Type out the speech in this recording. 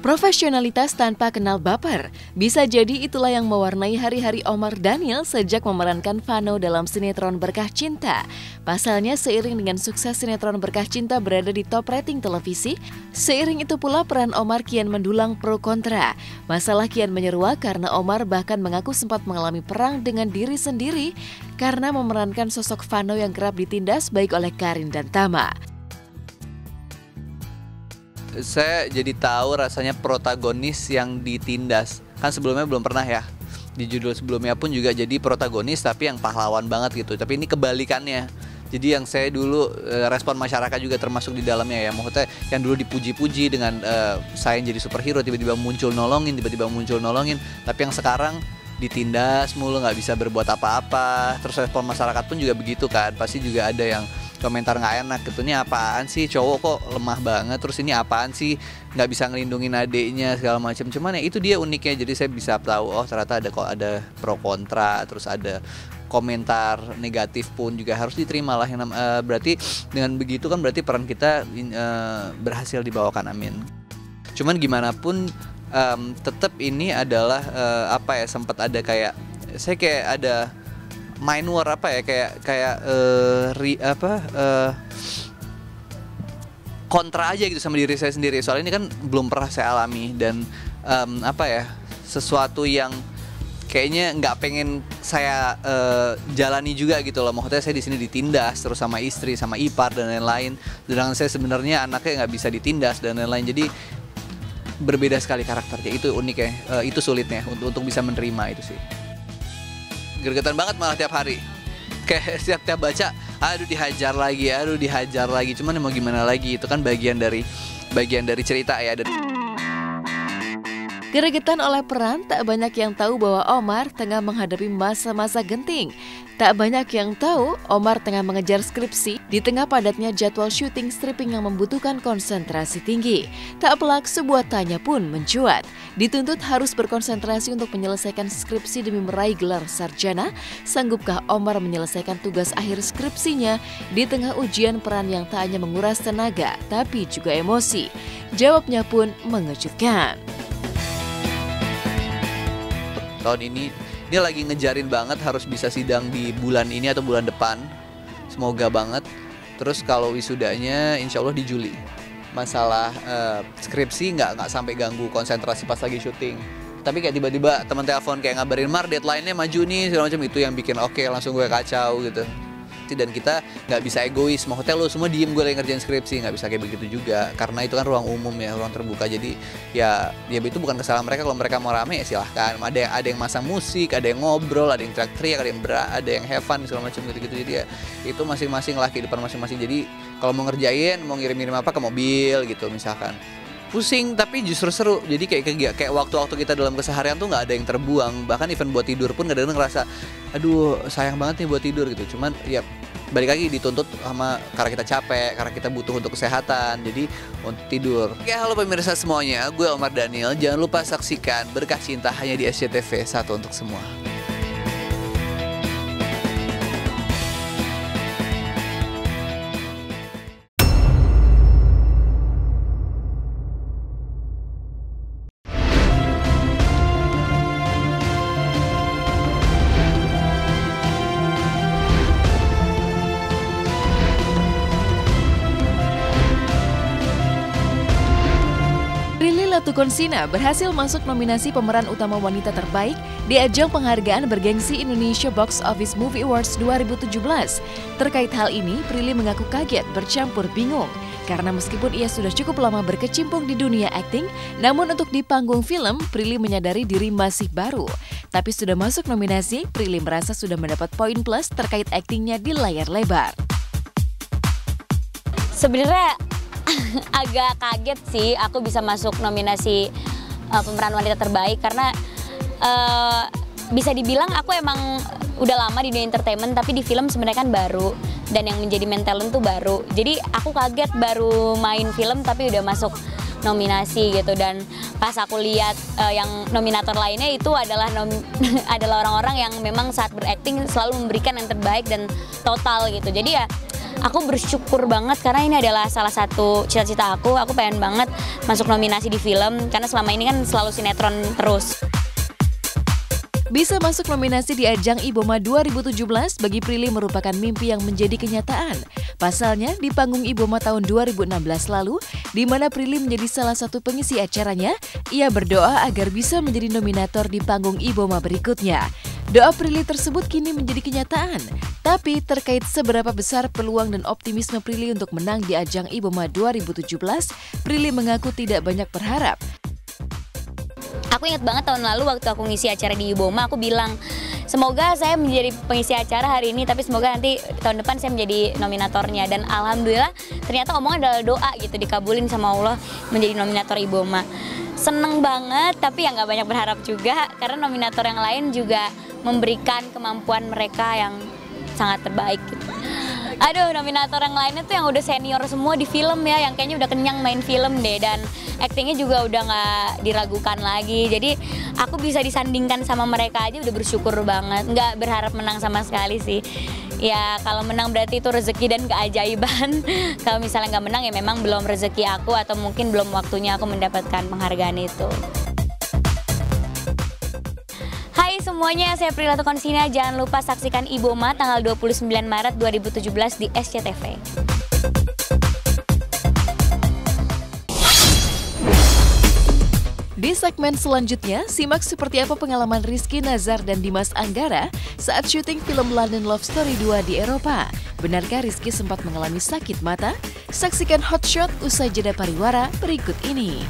Profesionalitas tanpa kenal baper, bisa jadi itulah yang mewarnai hari-hari Omar Daniel sejak memerankan Vano dalam sinetron Berkah Cinta. Pasalnya seiring dengan sukses sinetron Berkah Cinta berada di top rating televisi, seiring itu pula peran Omar kian mendulang pro kontra. Masalah kian menyeruak karena Omar bahkan mengaku sempat mengalami perang dengan diri sendiri karena memerankan sosok Vano yang kerap ditindas baik oleh Karin dan Tama. Saya jadi tahu rasanya protagonis yang ditindas. Kan sebelumnya belum pernah ya. Di judul sebelumnya pun juga jadi protagonis tapi yang pahlawan banget gitu. Tapi ini kebalikannya. Jadi yang saya dulu respon masyarakat juga termasuk di dalamnya ya. Maksudnya yang dulu dipuji-puji dengan saya yang jadi superhero tiba-tiba muncul nolongin. Tapi yang sekarang ditindas mulu, nggak bisa berbuat apa-apa. Terus respon masyarakat pun juga begitu kan. Pasti juga ada yang komentar nggak enak gitu, ini apaan sih cowok kok lemah banget, terus ini apaan sih nggak bisa ngelindungin adiknya segala macam. Cuman ya itu dia uniknya, jadi saya bisa tahu oh ternyata ada pro kontra, terus ada komentar negatif pun juga harus diterima lah. Yang berarti dengan begitu kan berarti peran kita berhasil dibawakan, amin. Cuman gimana pun tetap ini adalah sempat ada kayak saya kayak ada mind war kontra aja gitu sama diri saya sendiri. Soalnya ini kan belum pernah saya alami dan sesuatu yang kayaknya nggak pengen saya jalani juga gitu loh. Maksudnya saya di sini ditindas terus sama istri, sama ipar dan lain-lain. Sedangkan saya sebenarnya anaknya nggak bisa ditindas dan lain-lain. Jadi berbeda sekali karakternya. Itu unik ya. Itu sulitnya untuk bisa menerima itu sih. Gergetan banget malah tiap hari. Kayak tiap baca, aduh dihajar lagi. Cuman mau gimana lagi, itu kan bagian dari cerita ya. Gregetan oleh peran, tak banyak yang tahu bahwa Omar tengah menghadapi masa-masa genting. Tak banyak yang tahu Omar tengah mengejar skripsi di tengah padatnya jadwal syuting stripping yang membutuhkan konsentrasi tinggi. Tak pelak sebuah tanya pun mencuat. Dituntut harus berkonsentrasi untuk menyelesaikan skripsi demi meraih gelar sarjana. Sanggupkah Omar menyelesaikan tugas akhir skripsinya di tengah ujian peran yang tak hanya menguras tenaga tapi juga emosi? Jawabnya pun mengejutkan. Tahun ini lagi ngejarin banget harus bisa sidang di bulan ini atau bulan depan. Semoga banget. Terus kalau wisudanya insya Allah di Juli. Masalah skripsi nggak sampai ganggu konsentrasi pas lagi syuting. Tapi kayak tiba-tiba teman telepon kayak ngabarin Mar deadline-nya maju nih segala macam, itu yang bikin oke, langsung gue kacau gitu. Dan kita nggak bisa egois, maksudnya lo semua diem gue lagi ngerjain skripsi, nggak bisa kayak begitu juga karena itu kan ruang umum ya, ruang terbuka. Jadi ya itu bukan kesalahan mereka. Kalau mereka mau rame ya silahkan, ada yang masang musik, ada yang ngobrol, ada yang teriak-teriak, ada yang have fun segala macam gitu-gitu. Jadi ya itu masing-masing lah, kehidupan masing-masing. Jadi kalau mau ngerjain, mau ngirim-ngirim apa ke mobil gitu misalkan, pusing tapi justru seru. Jadi kayak waktu-waktu kita dalam keseharian tuh nggak ada yang terbuang. Bahkan event buat tidur pun kadang-kadang ngerasa aduh sayang banget nih buat tidur gitu. Cuman ya balik lagi dituntut sama karena kita capek, karena kita butuh untuk kesehatan, jadi untuk tidur. Oke, halo pemirsa semuanya, gue Omar Daniel. Jangan lupa saksikan Berkah Cinta hanya di SCTV, satu untuk semua. Prilly Latuconsina berhasil masuk nominasi pemeran utama wanita terbaik di ajang penghargaan bergengsi Indonesia Box Office Movie Awards 2017. Terkait hal ini, Prilly mengaku kaget bercampur bingung. Karena meskipun ia sudah cukup lama berkecimpung di dunia akting, namun untuk di panggung film, Prilly menyadari diri masih baru. Tapi sudah masuk nominasi, Prilly merasa sudah mendapat poin plus terkait aktingnya di layar lebar. Sebenarnya agak kaget sih aku bisa masuk nominasi pemeran wanita terbaik karena bisa dibilang aku emang udah lama di dunia entertainment, tapi di film sebenarnya kan baru dan yang menjadi main talent tuh baru. Jadi aku kaget baru main film tapi udah masuk nominasi gitu. Dan pas aku lihat yang nominator lainnya itu adalah adalah orang-orang yang memang saat berakting selalu memberikan yang terbaik dan total gitu. Jadi ya aku bersyukur banget karena ini adalah salah satu cita-cita aku pengen banget masuk nominasi di film karena selama ini kan selalu sinetron terus. Bisa masuk nominasi di ajang IBOMA 2017 bagi Prilly merupakan mimpi yang menjadi kenyataan. Pasalnya, di panggung IBOMA tahun 2016 lalu, di mana Prilly menjadi salah satu pengisi acaranya, ia berdoa agar bisa menjadi nominator di panggung IBOMA berikutnya. Doa Prilly tersebut kini menjadi kenyataan. Tapi terkait seberapa besar peluang dan optimisme Prilly untuk menang di ajang IBOMA 2017, Prilly mengaku tidak banyak berharap. Aku ingat banget tahun lalu waktu aku ngisi acara di IBOMA, aku bilang semoga saya menjadi pengisi acara hari ini, tapi semoga nanti tahun depan saya menjadi nominatornya. Dan alhamdulillah ternyata omongan adalah doa gitu, dikabulin sama Allah menjadi nominator IBOMA. Seneng banget, tapi ya nggak banyak berharap juga karena nominator yang lain juga memberikan kemampuan mereka yang sangat terbaik gitu. Aduh, nominator yang lainnya tuh yang udah senior semua di film ya, yang kayaknya udah kenyang main film deh, dan aktingnya juga udah nggak diragukan lagi. Jadi aku bisa disandingkan sama mereka aja udah bersyukur banget, nggak berharap menang sama sekali sih. Ya kalau menang berarti itu rezeki dan keajaiban. Kalau misalnya nggak menang ya memang belum rezeki aku atau mungkin belum waktunya aku mendapatkan penghargaan itu. Hai semuanya, saya Prilly Latukonsina. Jangan lupa saksikan IBOMA tanggal 29 Maret 2017 di SCTV. Di segmen selanjutnya, simak seperti apa pengalaman Rizky Nazar dan Dimas Anggara saat syuting film London Love Story 2 di Eropa. Benarkah Rizky sempat mengalami sakit mata? Saksikan Hot Shot usai jeda pariwara berikut ini.